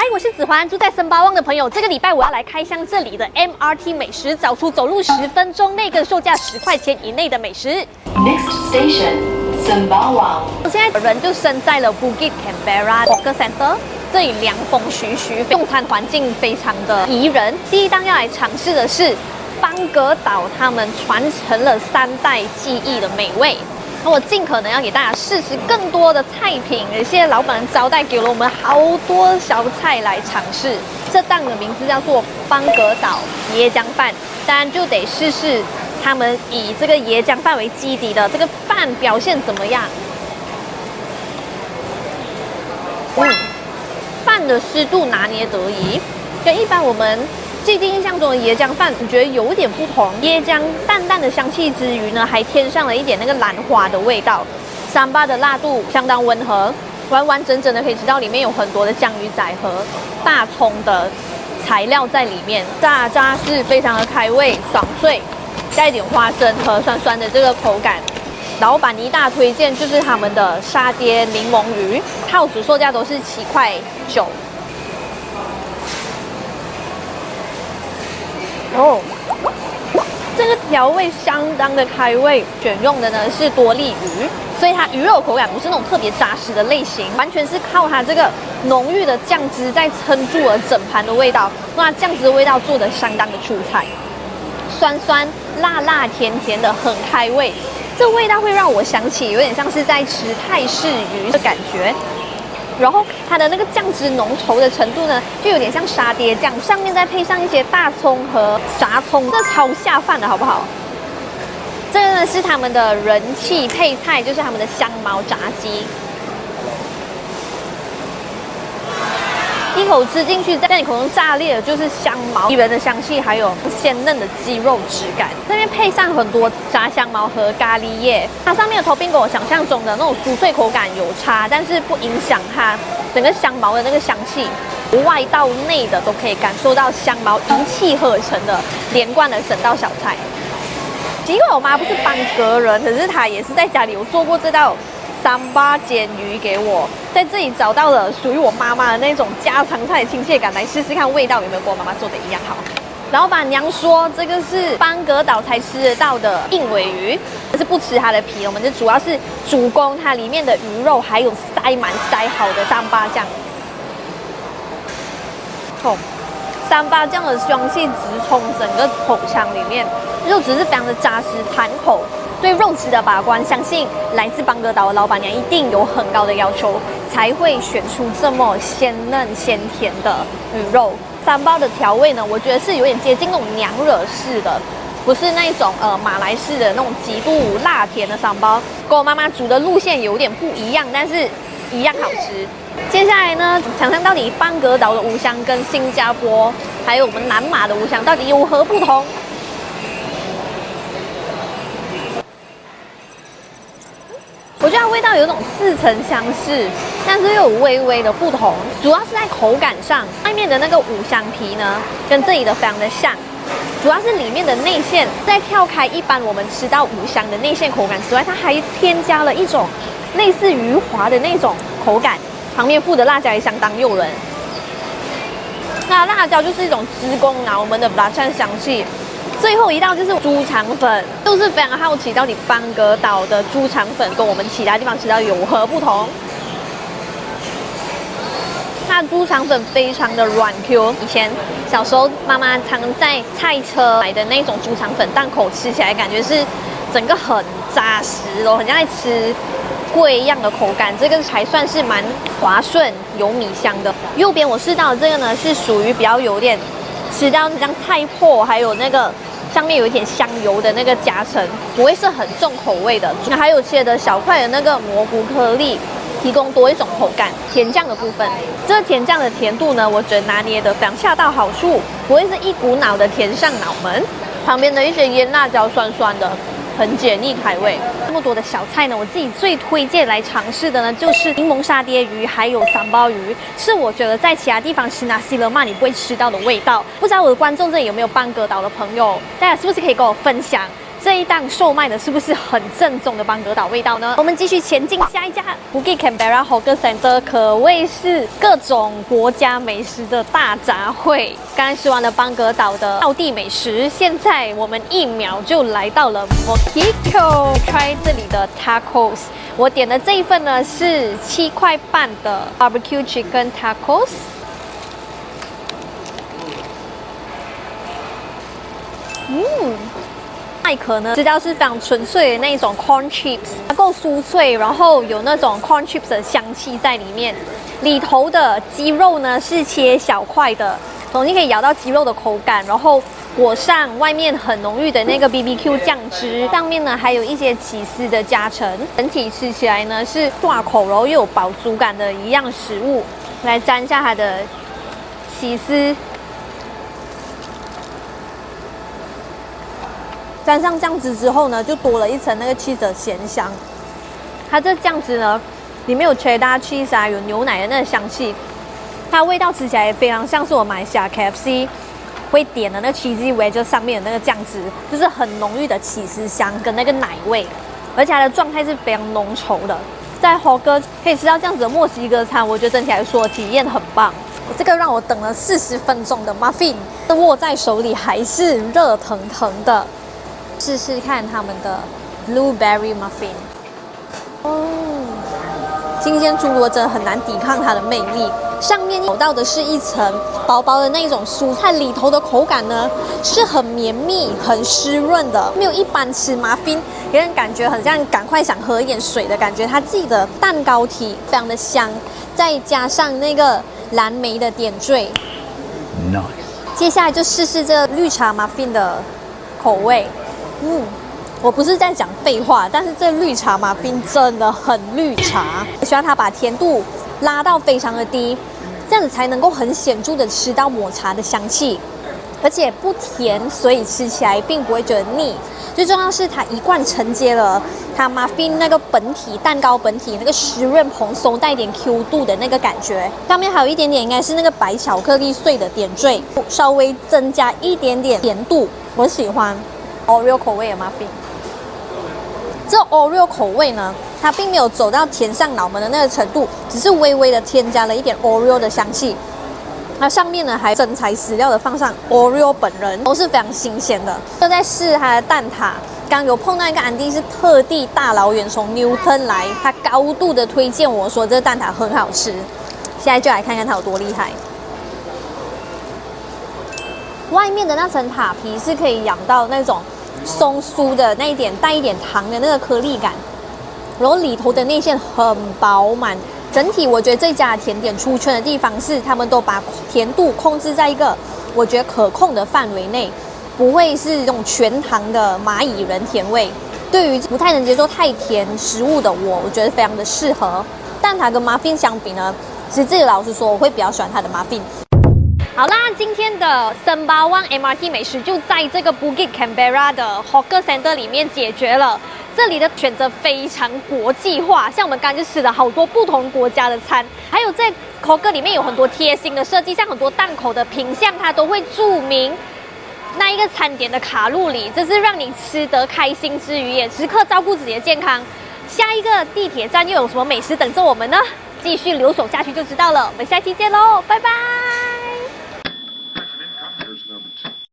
嗨，我是子环，住在森巴旺的朋友，这个礼拜我要来开箱这里的 MRT 美食，找出走路10分钟内跟售价10块钱以内的美食。Next station, Sembawang。我现在人就身在了 Bukit Canberra Hawker Center， 这里凉风徐徐，用餐环境非常的宜人。第一档要来尝试的是邦格岛他们传承了3代技艺的美味。那我尽可能要给大家试吃更多的菜品，而且老板招待给了我们好多小菜来尝试。这档的名字叫做邦格岛椰浆饭，当然就得试试他们以这个椰浆饭为基底的这个饭表现怎么样。饭的湿度拿捏得宜，跟一般我们既定印象中的椰浆饭，我觉得有点不同。椰浆淡淡的香气之余呢，还添上了一点那个兰花的味道。三巴的辣度相当温和，完完整整的可以吃到里面有很多的酱鱼仔和大葱的材料在里面，炸是非常的开胃爽脆，加一点花生和酸酸的这个口感。老板一大推荐就是他们的沙爹柠檬鱼，套组售价都是7.9块。这个调味相当的开胃，选用的呢是多利鱼，所以它鱼肉口感不是那种特别扎实的类型，完全是靠它这个浓郁的酱汁在撑住了整盘的味道。那酱汁的味道做得相当的出彩，酸酸辣辣甜甜的，很开胃。这味道会让我想起有点像是在吃泰式鱼的感觉。然后它的那个酱汁浓稠的程度呢，就有点像沙爹酱，上面再配上一些大葱和炸葱，这超下饭的好不好？这个呢是他们的人气配菜，就是他们的香茅炸鸡。一口吃进去，在你口中炸裂的就是香茅宜人的香气，还有鲜嫩的鸡肉质感。那边配上很多炸香茅和咖喱叶，它上面的topping跟我想象中的那种酥脆口感有差，但是不影响它整个香茅的那个香气，外到内的都可以感受到香茅一气呵成的连贯的整道小菜。奇怪，我妈不是邦格人，可是她也是在家里有做过这道三巴煎鱼给我，在这里找到了属于我妈妈的那种家常菜的亲切感，来试试看味道有没有跟我妈妈做的一样好。老板娘说这个是邦格岛才吃得到的硬尾鱼，但是不吃它的皮，我们就主要是主攻它里面的鱼肉，还有塞好的三巴酱。三巴酱的香气直冲整个口腔里面，肉质是非常的扎实弹口。对肉质的把关，相信来自邦格岛的老板娘一定有很高的要求，才会选出这么鲜嫩鲜甜的鱼肉。三巴的调味呢，我觉得是有点接近那种娘惹式的，不是那种马来式的那种极度辣甜的三巴，跟我妈妈煮的路线有点不一样，但是一样好吃。接下来呢，想想到底邦格岛的五香跟新加坡还有我们南马的五香到底有何不同？我觉得它味道有种似曾相识，但是又有微微的不同，主要是在口感上，外面的那个五香皮呢，跟这里的非常的像，主要是里面的内馅，在跳开一般我们吃到五香的内馅口感之外，它还添加了一种类似鱼滑的那种口感，旁边附的辣椒也相当诱人。那辣椒就是一种职工脑门的拉串香气。最后一道就是猪肠粉，就是非常好奇到底邦格岛的猪肠粉跟我们其他地方吃到有何不同。它猪肠粉非常的软 Q， 以前小时候妈妈常在菜车买的那种猪肠粉，档口吃起来感觉是整个很扎实哦，很像在吃桂一样的口感，这个还算是蛮滑顺有米香的。右边我试到的这个呢，是属于比较有点吃到像菜脯，还有那个上面有一点香油的那个加成，不会是很重口味的。还有切的小块的那个蘑菇颗粒，提供多一种口感。甜酱的部分，这个甜酱的甜度呢，我觉得拿捏的非常恰到好处，不会是一股脑的甜上脑门。旁边的一些腌辣椒酸酸的，很解腻开胃。这么多的小菜呢，我自己最推荐来尝试的呢，就是柠檬沙爹鱼，还有三包鱼，是我觉得在其他地方吃nasi lemak你不会吃到的味道。不知道我的观众这里有没有邦格岛的朋友，大家是不是可以跟我分享这一档售卖的是不是很正宗的邦格岛味道呢？我们继续前进下一家 Bukit Canberra Hawker Center， 可谓是各种国家美食的大杂烩。刚才吃完了邦格岛的道地美食，现在我们1秒就来到了 Moquito，try 这里的 tacos。我点的这一份呢是7块半的 barbecue chicken tacos。外壳呢，吃到是非常纯粹的那种 corn chips， 它够酥脆，然后有那种 corn chips 的香气在里面。里头的鸡肉呢是切小块的，你可以咬到鸡肉的口感，然后裹上外面很浓郁的那个 BBQ 酱汁，上面呢还有一些起司的加成，整体吃起来呢是化口，然后又有饱足感的一样食物。来沾一下它的起司。沾上酱汁之后呢，就多了一层那个 cheese 的咸香。它这酱汁呢，里面有 cheddar cheese 啊，有牛奶的那个香气。它的味道吃起来也非常像是我马来西亚 KFC 会点的那个 cheesy wedge 上面的那个酱汁，就是很浓郁的起司香跟那个奶味，而且它的状态是非常浓稠的。在 Hawker 可以吃到这样子的墨西哥餐，我觉得整体来说体验很棒。这个让我等了40分钟的 muffin， 握在手里还是热腾腾的。试试看他们的 blueberry muffin。新鲜出炉真的很难抵抗它的魅力。上面咬到的是一层薄薄的那种蔬菜，里头的口感呢是很绵密、很湿润的，没有一般吃muffin给人感觉很像赶快想喝一点水的感觉。它自己的蛋糕体非常的香，再加上那个蓝莓的点缀。Nice。接下来就试试这个绿茶 muffin 的口味。我不是在讲废话，但是这绿茶muffin真的很绿茶，我希望它把甜度拉到非常的低，这样子才能够很显著的吃到抹茶的香气，而且不甜，所以吃起来并不会觉得腻。最重要是它一贯承接了它 muffin 那个本体蛋糕本体那个湿润蓬松带一点 Q 度的那个感觉，上面还有一点点应该是那个白巧克力碎的点缀，稍微增加一点点甜度，我喜欢。Oreo 口味的 muffin， 这 Oreo 口味呢，它并没有走到甜上脑门的那个程度，只是微微的添加了一点 Oreo 的香气。它上面呢还真材实料的放上 Oreo 本人，都是非常新鲜的。正在试它的蛋挞，刚有碰到一个安迪是特地大老远从 Newton 来，他高度的推荐我说这个蛋挞很好吃。现在就来看看它有多厉害。外面的那层塔皮是可以咬到那种松酥的那一点带一点糖的那个颗粒感，然后里头的内馅很饱满。整体我觉得这家的甜点出圈的地方是，他们都把甜度控制在一个我觉得可控的范围内，不会是这种全糖的蚂蚁人甜味。对于不太能接受太甜食物的我觉得非常的适合。蛋挞跟 muffin 相比呢，其实自己老实说，我会比较喜欢它的 muffin。好啦，今天的Sembawang MRT 美食就在这个 Bukit Canberra 的 Hawker Center 里面解决了。这里的选择非常国际化，像我们刚刚就吃了好多不同国家的餐，还有在 Hawker 里面有很多贴心的设计，像很多档口的品项，它都会注明那一个餐点的卡路里，这是让你吃得开心之余，也时刻照顾自己的健康。下一个地铁站又有什么美食等着我们呢？继续留守下去就知道了。我们下期见喽，拜拜。